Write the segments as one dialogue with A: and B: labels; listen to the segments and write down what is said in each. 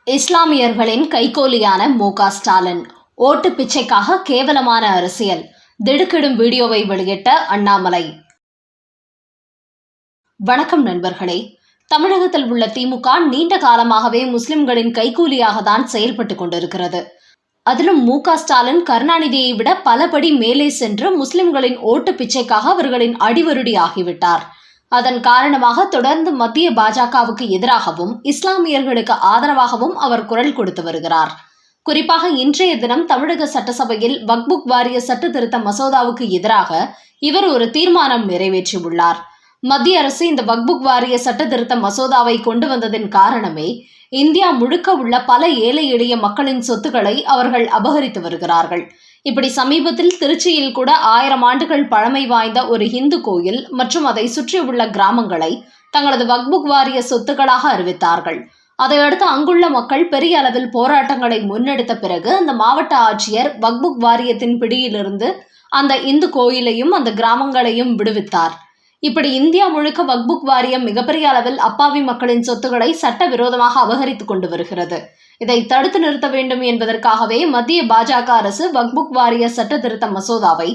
A: இஸ்லாமியர்களின் கைகோலியான மு.க. ஸ்டாலின் ஓட்டு பிச்சைக்காக கேவலமான அரசியல், திடுக்கிடும் வீடியோவை வெளியிட்ட அண்ணாமலை. வணக்கம் நண்பர்களே. தமிழகத்தில் உள்ள திமுக நீண்ட காலமாகவே முஸ்லிம்களின் கைகூலியாகத்தான் செயல்பட்டுக் கொண்டிருக்கிறது. அதிலும் மு.க. ஸ்டாலின் கருணாநிதியை விட பலபடி மேலே சென்று முஸ்லிம்களின் ஓட்டு பிச்சைக்காக அவர்களின் அடிவருடி ஆகிவிட்டார். அதன் காரணமாக தொடர்ந்து மத்திய பாஜகவுக்கு எதிராகவும் இஸ்லாமியர்களுக்கு ஆதரவாகவும் அவர் குரல் கொடுத்து வருகிறார். குறிப்பாக இன்றைய தினம் தமிழக சட்டசபையில் வக்ஃப் வாரிய சட்ட திருத்த மசோதாவுக்கு எதிராக இவர் ஒரு தீர்மானம் நிறைவேற்றியுள்ளார். மத்திய அரசு இந்த வக்ஃப் வாரிய சட்ட திருத்த மசோதாவை கொண்டு வந்ததன் காரணமே இந்தியா முழுக்க உள்ள பல ஏழை எளிய மக்களின் சொத்துக்களை அவர்கள் அபகரித்து வருகிறார்கள். இப்படி சமீபத்தில் திருச்சியில் கூட 1000 ஆண்டுகள் பழமை வாய்ந்த ஒரு இந்து கோயில் மற்றும் அதை சுற்றியுள்ள கிராமங்களை தங்களது வக்ஃப் வாரிய சொத்துக்களாக அறிவித்தார்கள். அதையடுத்து அங்குள்ள மக்கள் பெரிய அளவில் போராட்டங்களை முன்னெடுத்த பிறகு அந்த மாவட்ட ஆட்சியர் வக்ஃப் வாரியத்தின் பிடியிலிருந்து அந்த இந்து கோயிலையும் அந்த கிராமங்களையும் விடுவித்தார். இப்படி இந்தியா முழுக்க வக்ஃப் வாரியம் மிகப்பெரிய அளவில் அப்பாவி மக்களின் சொத்துக்களை சட்டவிரோதமாக அபகரித்துக் கொண்டு வருகிறது. இதை தடுத்து நிறுத்த வேண்டும் என்பதற்காகவே மத்திய பாஜக அரசு வக்ஃப் வாரிய சட்ட திருத்த மசோதாவை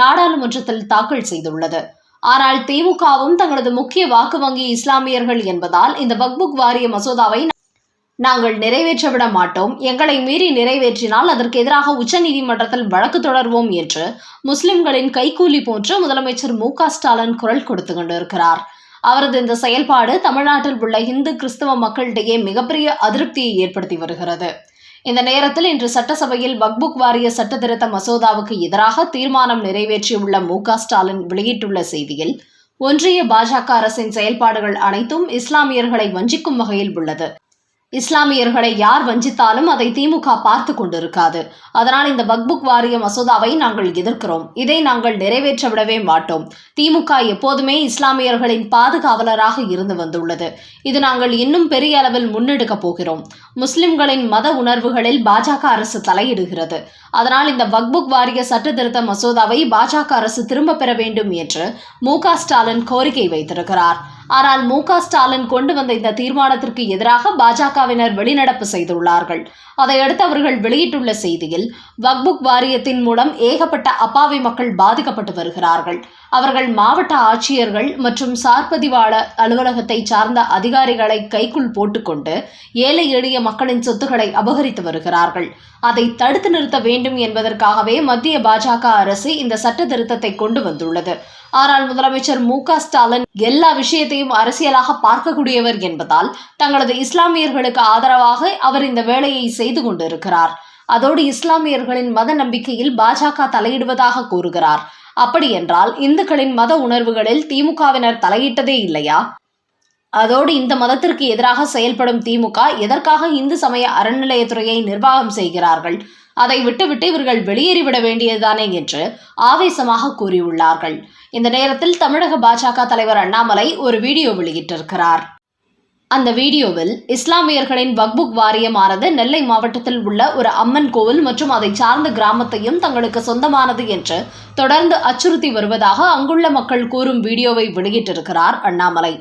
A: நாடாளுமன்றத்தில் தாக்கல் செய்துள்ளது. ஆனால் திமுகவும் தங்களது முக்கிய வாக்கு வங்கி இஸ்லாமியர்கள் என்பதால் இந்த வக்ஃப் வாரிய மசோதாவை நாங்கள் நிறைவேற்றவிட மாட்டோம், எங்களை மீறி நிறைவேற்றினால் அதற்கு எதிராக உச்சநீதிமன்றத்தில் வழக்கு தொடர்வோம் என்று முஸ்லிம்களின் கைக்கூலி போன்று முதலமைச்சர் மு.க. ஸ்டாலின் குரல் கொடுத்து கொண்டிருக்கிறார். அவரது இந்த செயல்பாடு தமிழ்நாட்டில் உள்ள இந்து கிறிஸ்தவ மக்களிடையே மிகப்பெரிய அதிருப்தியை ஏற்படுத்தி வருகிறது. இந்த நேரத்தில் இன்று சட்டசபையில் வக்ஃப் வாரிய சட்ட திருத்த மசோதாவுக்கு எதிராக தீர்மானம் நிறைவேற்றியுள்ள மு.க. ஸ்டாலின் வெளியிட்டுள்ள செய்தியில், ஒன்றிய பாஜக அரசின் செயல்பாடுகள் அனைத்தும் இஸ்லாமியர்களை வஞ்சிக்கும் வகையில் உள்ளது. இஸ்லாமியர்களை யார் வஞ்சித்தாலும் அதை திமுக பார்த்து கொண்டிருக்காது. அதனால் இந்த வக்ஃப் வாரிய மசோதாவை நாங்கள் எதிர்க்கிறோம். இதை நாங்கள் நிறைவேற்ற விடவே மாட்டோம். திமுக எப்போதுமே இஸ்லாமியர்களின் பாதுகாவலராக இருந்து வந்துள்ளது. இது நாங்கள் இன்னும் பெரிய அளவில் முன்னெடுக்கப் போகிறோம். முஸ்லிம்களின் மத உணர்வுகளில் பாஜக அரசு தலையிடுகிறது. அதனால் இந்த வக்ஃப் வாரிய சட்ட திருத்த மசோதாவை பாஜக அரசு திரும்ப பெற வேண்டும் என்று மு.க. ஸ்டாலின் கோரிக்கை வைத்திருக்கிறார். ஆனால் மு.க. ஸ்டாலின் கொண்டு வந்த இந்த தீர்மானத்திற்கு எதிராக பாஜகவினர் வெளிநடப்பு செய்துள்ளார்கள். அதையடுத்து அவர்கள் வெளியிட்டுள்ள செய்தியில், வக்ஃப் வாரியத்தின் மூலம் ஏகப்பட்ட அப்பாவி மக்கள் பாதிக்கப்பட்டு வருகிறார்கள். அவர்கள் மாவட்ட ஆட்சியர்கள் மற்றும் சார்பதிவாளர் அலுவலகத்தை சார்ந்த அதிகாரிகளை கைக்குள் போட்டுக்கொண்டு ஏழை எளிய மக்களின் சொத்துக்களை அபகரித்து வருகிறார்கள். அதை தடுத்து நிறுத்த வேண்டும் என்பதற்காகவே மத்திய பாஜக அரசு இந்த சட்ட திருத்தத்தை கொண்டு வந்துள்ளது. ஆனால் முதலமைச்சர் மு.க. ஸ்டாலின் எல்லா விஷயத்தையும் அரசியலாக பார்க்கக்கூடியவர் என்பதால் தங்களது இஸ்லாமியர்களுக்கு ஆதரவாக அவர் இந்த வேலையை செய்து கொண்டிருக்கிறார். அதோடு இஸ்லாமியர்களின் மத நம்பிக்கையில் பாஜக தலையிடுவதாக கூறுகிறார். அப்படி என்றால் இந்துக்களின் மத உணர்வுகளில் திமுகவினர் தலையிட்டதே இல்லையா? அதோடு இந்த மதத்திற்கு எதிராக செயல்படும் திமுக எதற்காக இந்து சமய அறநிலையத்துறையை நிர்வாகம் செய்கிறார்கள்? அதை விட்டுவிட்டு இவர்கள் வெளியேறிவிட வேண்டியதுதானே என்று ஆவேசமாக கூறியுள்ளார்கள். இந்த நேரத்தில் தமிழக பாஜக தலைவர் அண்ணாமலை ஒரு வீடியோ வெளியிட்டிருக்கிறார். அந்த வீடியோவில் இஸ்லாமியர்களின் வக்ஃப் வாரியமானது நெல்லை மாவட்டத்தில் உள்ள ஒரு அம்மன் கோவில் மற்றும் அதை சார்ந்த கிராமத்தையும் தங்களுக்கு சொந்தமானது என்று தொடர்ந்து அச்சுறுத்தி வருவதாக அங்குள்ள மக்கள் கூறும் வீடியோவை வெளியிட்டிருக்கிறார் அண்ணாமலை.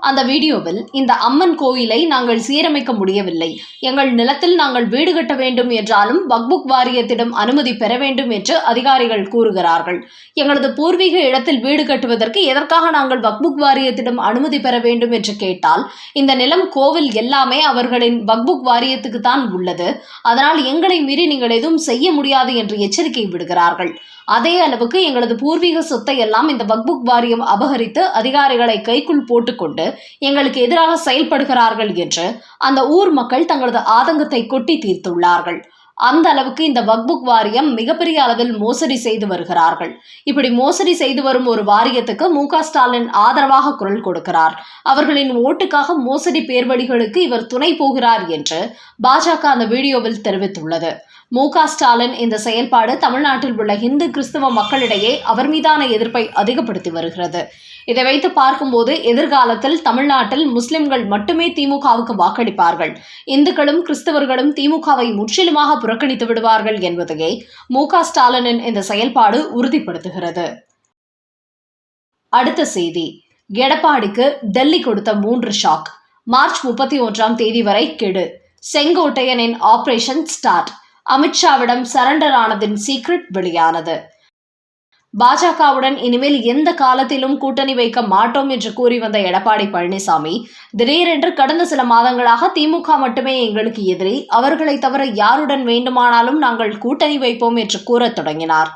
A: அந்த வீடியோவில், இந்த அம்மன் கோயிலை நாங்கள் சீரமைக்க முடியவில்லை, எங்கள் நிலத்தில் நாங்கள் வீடு கட்ட வேண்டும் என்றாலும் வக்ஃப் வாரியத்திடம் அனுமதி பெற வேண்டும் என்று அதிகாரிகள் கூறுகிறார்கள். எங்களது பூர்வீக இடத்தில் வீடு கட்டுவதற்கு எதற்காக நாங்கள் வக்ஃப் வாரியத்திடம் அனுமதி பெற வேண்டும் என்று கேட்டால், இந்த நிலம் கோவில் எல்லாமே அவர்களின் வக்ஃப் வாரியத்துக்கு தான் உள்ளது, அதனால் எங்களை மீறி நீங்கள் எதுவும் செய்ய முடியாது என்று எச்சரிக்கை விடுகிறார்கள். அதே அளவுக்கு எங்களது பூர்வீக சொத்தை எல்லாம் இந்த வக்ஃப் வாரியம் அபகரித்து அதிகாரிகளை கைக்குள் போட்டுக்கொண்டு எங்களுக்கு எதிராக செயல்படுகிறார்கள் என்று அந்த ஊர் மக்கள் தங்களது ஆதங்கத்தை கொட்டி தீர்த்துள்ளார்கள். அந்த அளவுக்கு இந்த வக்ஃப் வாரியம் மிகப்பெரிய அளவில் மோசடி செய்து வருகிறார்கள். இப்படி மோசடி செய்து வரும் ஒரு வாரியத்துக்கு மு.க. ஸ்டாலின் ஆதரவாக குரல் கொடுக்கிறார். அவர்களின் ஓட்டுக்காக மோசடி பேர்வழிகளுக்கு இவர் துணை போகிறார் என்று பாஜக அந்த வீடியோவில் தெரிவித்துள்ளது. மு.க. ஸ்டாலின் இந்த செயல்பாடு தமிழ்நாட்டில் உள்ள இந்து கிறிஸ்தவ மக்களிடையே அவர் மீதான எதிர்ப்பை அதிகப்படுத்தி வருகிறது. இதை வைத்து பார்க்கும்போது எதிர்காலத்தில் தமிழ்நாட்டில் முஸ்லிம்கள் மட்டுமே திமுகவுக்கு வாக்களிப்பார்கள், இந்துக்களும் கிறிஸ்தவர்களும் திமுகவை முற்றிலுமாக புறக்கணித்து விடுவார்கள் என்பதையே மு.க. ஸ்டாலினின் இந்த செயல்பாடு உறுதிப்படுத்துகிறது. அடுத்த செய்தி, எடப்பாடிக்கு டெல்லி கொடுத்த 3 ஷாக். மார்ச் 31ஆம் தேதி வரை கெடு. செங்கோட்டையனின் ஆபரேஷன் ஸ்டார்ட். அமித்ஷாவிடம் சரண்டர் ஆனதின் சீக்ரெட் வெளியானது. பாஜகவுடன் இனிமேல் எந்த காலத்திலும் கூட்டணி வைக்க மாட்டோம் என்று கூறி வந்த எடப்பாடி பழனிசாமி திடீரென்று கடந்த சில மாதங்களாக திமுக மட்டுமே எங்களுக்கு எதிரி, அவர்களை தவிர யாருடன் வேண்டுமானாலும் நாங்கள் கூட்டணி வைப்போம் என்று கூறத் தொடங்கினார்.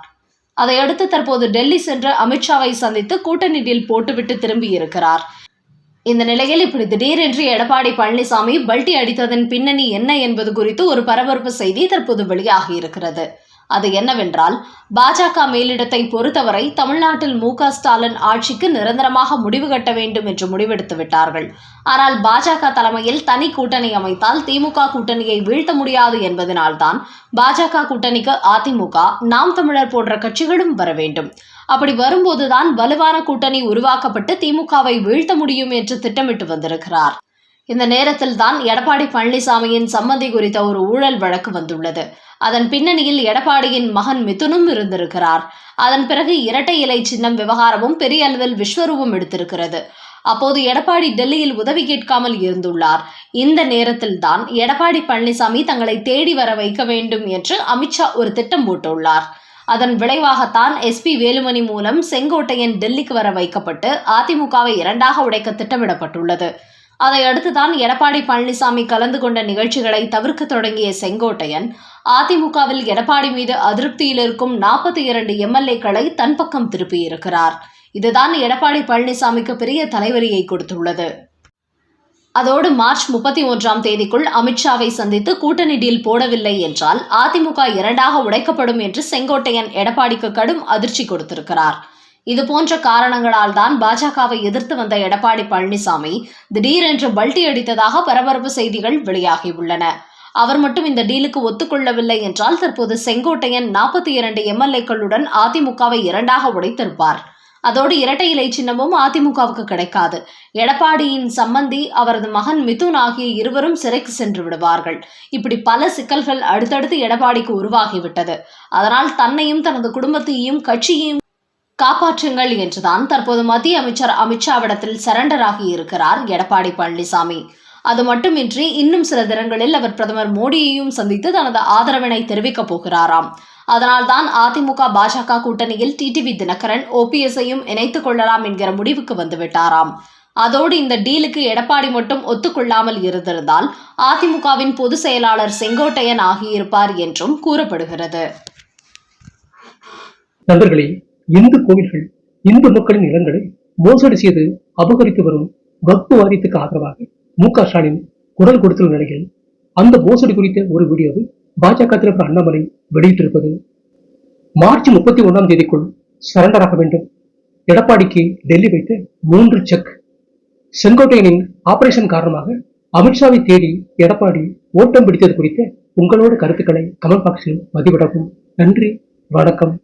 A: அதையடுத்து தற்போது டெல்லி சென்று அமித்ஷாவை சந்தித்து கூட்டணி டீல் போட்டுவிட்டு திரும்பியிருக்கிறார். இந்த நிலையில் இப்படி திடீரென்று எடப்பாடி பழனிசாமி பல்டி அடித்ததன் பின்னணி என்ன என்பது குறித்து ஒரு பரபரப்பு செய்தி தற்போது வெளியாகி இருக்கிறது. அது என்னவென்றால், பாஜக மேலிடத்தை பொறுத்தவரை தமிழ்நாட்டில் ஸ்டாலின் ஆட்சிக்கு நிரந்தரமாக முடிவு கட்ட வேண்டும் என்று முடிவெடுத்து விட்டார்கள். ஆனால் பாஜக தலைமையில் தனி கூட்டணி அமைத்தால் திமுக கூட்டணியை வீழ்த்த முடியாது என்பதனால்தான் பாஜக கூட்டணிக்கு அதிமுக, நாம் தமிழர் போன்ற கட்சிகளும் வர வேண்டும். அப்படி வரும்போதுதான் வலுவான கூட்டணி உருவாக்கப்பட்டு திமுகவை வீழ்த்த முடியும் என்று திட்டமிட்டு வந்திருக்கிறார். இந்த நேரத்தில் தான் எடப்பாடி பழனிசாமியின் சம்மந்தி குறித்த ஒரு ஊழல் வழக்கு வந்துள்ளது. அதன் பின்னணியில் எடப்பாடியின் மகன் மிதுனும் இருந்திருக்கிறார். அதன் பிறகு இரட்டை இலை சின்னம் விவகாரமும் பெரிய அளவில் விஸ்வரூபம் எடுத்திருக்கிறது. அப்போது எடப்பாடி டெல்லியில் உதவி கேட்காமல் இருந்துள்ளார். இந்த நேரத்தில் தான் எடப்பாடி பழனிசாமி தங்களை தேடி வர வைக்க வேண்டும் என்று அமித்ஷா ஒரு திட்டம் போட்டுள்ளார். அதன் விளைவாகத்தான் SP வேலுமணி மூலம் செங்கோட்டையன் டெல்லிக்கு வர வைக்கப்பட்டு அதிமுகவை இரண்டாக உடைக்க திட்டமிடப்பட்டுள்ளது. அதையடுத்துதான் எடப்பாடி பழனிசாமி கலந்து கொண்ட நிகழ்ச்சிகளை தவிர்க்க தொடங்கிய செங்கோட்டையன் அதிமுகவில் எடப்பாடி மீது அதிருப்தியில் இருக்கும் 42 MLA-க்களை தன் பக்கம் திருப்பியிருக்கிறார். இதுதான் எடப்பாடி பழனிசாமிக்கு பெரிய தலைவலியை கொடுத்துள்ளது. அதோடு மார்ச் 31ஆம் தேதிக்குள் அமித்ஷாவை சந்தித்து கூட்டணி டீல் போடவில்லை என்றால் அதிமுக இரண்டாக உடைக்கப்படும் என்று செங்கோட்டையன் எடப்பாடிக்கு கடும் அதிர்ச்சி கொடுத்திருக்கிறார். இதுபோன்ற காரணங்களால் தான் பாஜகவை எதிர்த்து வந்த எடப்பாடி பழனிசாமி திடீரென்று பல்டி அடித்ததாக பரபரப்பு செய்திகள் வெளியாகியுள்ளன. அவர் மட்டும் இந்த டீலுக்கு ஒத்துக்கொள்ளவில்லை என்றால் தற்போது செங்கோட்டையன் 42 MLA-க்களுடன் அதிமுகவை இரண்டாக உடைத்திருப்பார். அதோடு இரட்டை இலை சின்னமும் அதிமுகவுக்கு கிடைக்காது. எடப்பாடியின் சம்மந்தி, அவரது மகன் மிதுன் ஆகிய இருவரும் சிறைக்கு சென்று விடுவார்கள். இப்படி பல சிக்கல்கள் அடுத்தடுத்து எடப்பாடிக்கு உருவாகிவிட்டது. அதனால் தன்னையும் தனது குடும்பத்தையும் கட்சியையும் காப்பாற்றுங்கள் என்றுதான் தற்போது மத்திய அமைச்சர் அமித்ஷாவிடத்தில் சரண்டர் ஆகி இருக்கிறார் எடப்பாடி பழனிசாமி. அது மட்டுமின்றி இன்னும் சில தினங்களில் அவர் பிரதமர் மோடியையும் சந்தித்து தனது ஆதரவினை தெரிவிக்கப் போகிறாராம். அதனால்தான் அதிமுக பாஜக கூட்டணியில் டிடிவி தினகரன், OPS-ஐயும் இணைத்துக் கொள்ளலாம் என்கிற முடிவுக்கு வந்துவிட்டாராம். அதோடு இந்த டீலுக்கு எடப்பாடி மட்டும் ஒத்துக்கொள்ளாமல் இருந்திருந்தால் அதிமுகவின் பொதுச் செயலாளர் செங்கோட்டையன் ஆகியிருப்பார் என்றும் கூறப்படுகிறது.
B: நண்பர்களே, இந்து கோவில்கள், இந்து மக்களின் நிலங்களை மோசடி செய்து அபகரித்து வரும் வக்பு வாரியத்துக்கு ஆதரவாக ஸ்டாலின் குரல் கொடுத்துள்ள நிலையில் அந்த மோசடி குறித்த ஒரு வீடியோவை பாஜக தலைவர் அண்ணாமலை வெளியிட்டிருப்பது. மார்ச் 31ஆம் தேதிக்குள் சரண்டர் ஆக வேண்டும். எடப்பாடிக்கு டெல்லி வைத்த 3 செக். செங்கோட்டையனின் ஆபரேஷன் காரணமாக அமித்ஷாவை தேடி எடப்பாடி ஓட்டம் பிடித்தது குறித்த உங்களோட கருத்துக்களை கமெண்ட் பாக்ஸில் பதிவிடவும். நன்றி, வணக்கம்.